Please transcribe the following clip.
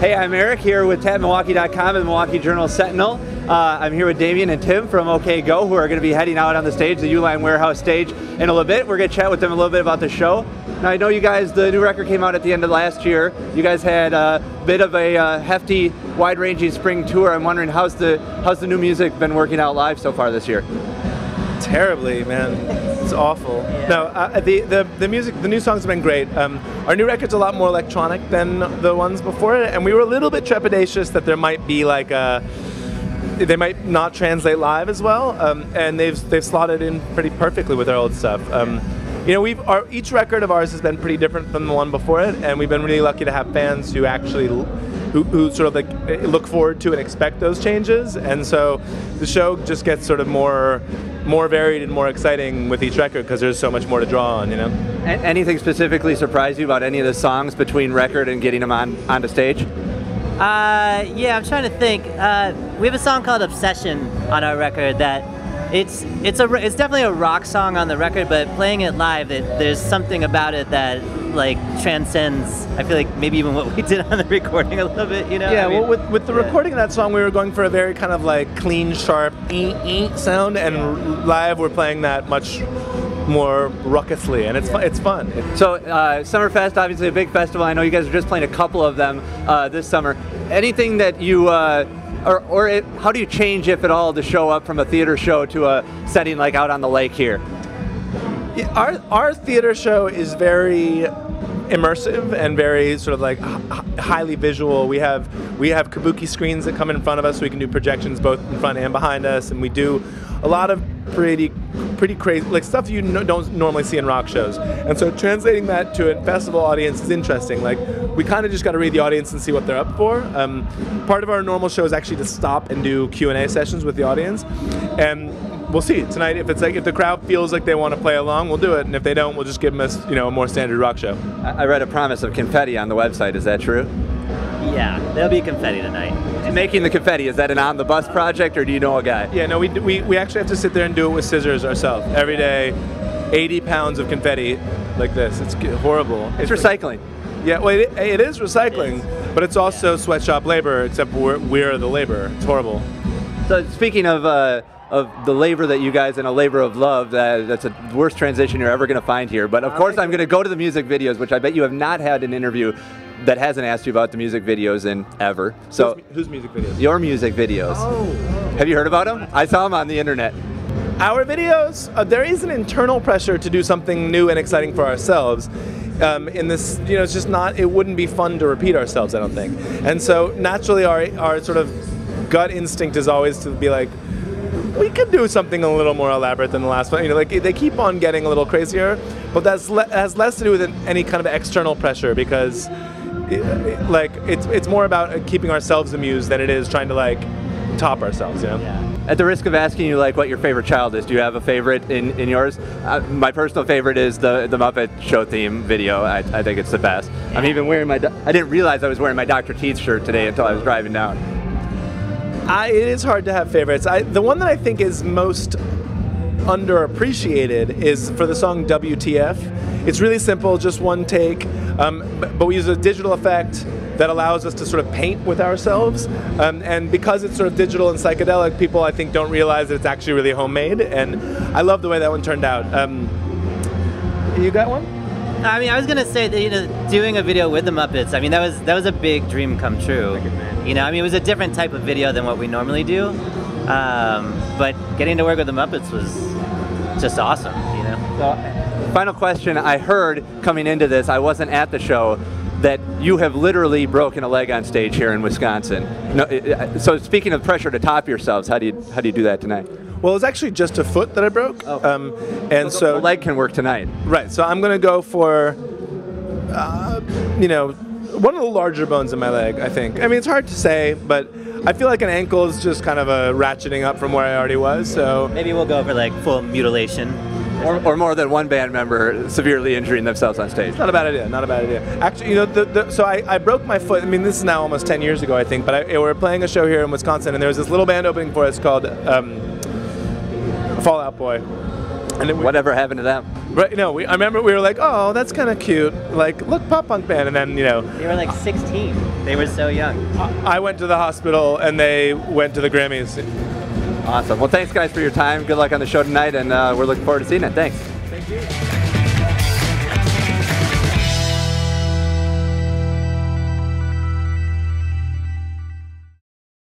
Hey, I'm Eric here with TapMilwaukee.com and the Milwaukee Journal Sentinel. I'm here with Damian and Tim from OK Go, who are going to be heading out on the stage, the Uline warehouse stage, in a little bit. We're going to chat with them a little bit about the show. Now, I know you guys, the new record came out at the end of last year. You guys had a bit of a hefty, wide-ranging spring tour. I'm wondering, how's the new music been working out live so far this year? Terribly, man. It's awful. Yeah. No, the music, the new songs have been great. Our new record's a lot more electronic than the ones before it, and we were a little bit trepidatious that there might be like they might not translate live as well, and they've slotted in pretty perfectly with our old stuff. You know, each record of ours has been pretty different from the one before it, and we've been really lucky to have fans who actually who sort of like look forward to and expect those changes, and so the show just gets sort of more varied and more exciting with each record because there's so much more to draw on, you know. Anything specifically surprised you about any of the songs between record and getting them onto stage? Yeah, I'm trying to think. We have a song called "Obsession" on our record that it's definitely a rock song on the record, but playing it live, there's something about it that like transcends, I feel like, maybe even what we did on the recording a little bit, you know? Yeah, well, with the recording of that song, we were going for a very kind of like clean, sharp sound, and live we're playing that much more ruckusly, and it's fun. So Summerfest, obviously a big festival. I know you guys are just playing a couple of them this summer. Anything that you how do you change, if at all, to show up from a theater show to a setting like out on the lake here? Yeah, our theater show is very immersive and very sort of like highly visual. We have kabuki screens that come in front of us, so we can do projections both in front and behind us, and we do a lot of pretty crazy, like stuff you don't normally see in rock shows. And so translating that to a festival audience is interesting. Like, we kind of just got to read the audience and see what they're up for. Part of our normal show is actually to stop and do Q&A sessions with the audience, and we'll see tonight. If the crowd feels like they want to play along, we'll do it, and if they don't, we'll just give them a more standard rock show. I read a promise of confetti on the website. Is that true? Yeah, there'll be confetti tonight. Making the confetti, is that an on-the-bus project, or do you know a guy? Yeah, no, we actually have to sit there and do it with scissors ourselves every day. 80 pounds of confetti like this. It's horrible. It's recycling. Yeah, well, it is recycling, but it's also sweatshop labor, except we're the labor. It's horrible. So speaking of the labor that you guys, and a labor of love, that's the worst transition you're ever going to find here. But of course I'm going to go to the music videos, which I bet you have not had an interview that hasn't asked you about the music videos in ever. So whose music videos? Your music videos. Oh. Have you heard about them? I saw them on the internet. Our videos, there is an internal pressure to do something new and exciting for ourselves. In this, it's just not, it wouldn't be fun to repeat ourselves, I don't think. And so naturally our sort of gut instinct is always to be like, we could do something a little more elaborate than the last one. Like, they keep on getting a little crazier, but that has less to do with any kind of external pressure, because it's more about keeping ourselves amused than it is trying to like top ourselves, you know? Yeah. At the risk of asking you like what your favorite child is, do you have a favorite in yours? My personal favorite is the Muppet show theme video. I think it's the best. Yeah. I'm even wearing I didn't realize I was wearing my Dr. Teeth shirt today until I was driving down. It is hard to have favorites. The one that I think is most underappreciated is for the song WTF. It's really simple, just one take, but we use a digital effect that allows us to sort of paint with ourselves, and because it's sort of digital and psychedelic, people I think don't realize that it's actually really homemade, and I love the way that one turned out. You got one? I mean, I was gonna say that doing a video with the Muppets, I mean, that was a big dream come true. I mean, it was a different type of video than what we normally do, but getting to work with the Muppets was just awesome, So, final question, I heard coming into this, I wasn't at the show, that you have literally broken a leg on stage here in Wisconsin. No, so speaking of pressure to top yourselves, how do you do that tonight? Well, it was actually just a foot that I broke, and so the leg can work tonight. Right. So I'm going to go for, one of the larger bones in my leg, I think. I mean, it's hard to say, but I feel like an ankle is just kind of a ratcheting up from where I already was. So maybe we'll go for like full mutilation. Or more than one band member severely injuring themselves on stage. Not a bad idea, not a bad idea. Actually, so I broke my foot, I mean, this is now almost 10 years ago, I think, but we were playing a show here in Wisconsin, and there was this little band opening for us called Fall Out Boy. And then whatever happened to them? Right, you know, I remember we were like, oh, that's kind of cute. Like, look, pop punk band. And then, you know, they were like 16. They were so young. I went to the hospital and they went to the Grammys. Awesome. Well, thanks guys for your time. Good luck on the show tonight, and we're looking forward to seeing it. Thanks. Thank you.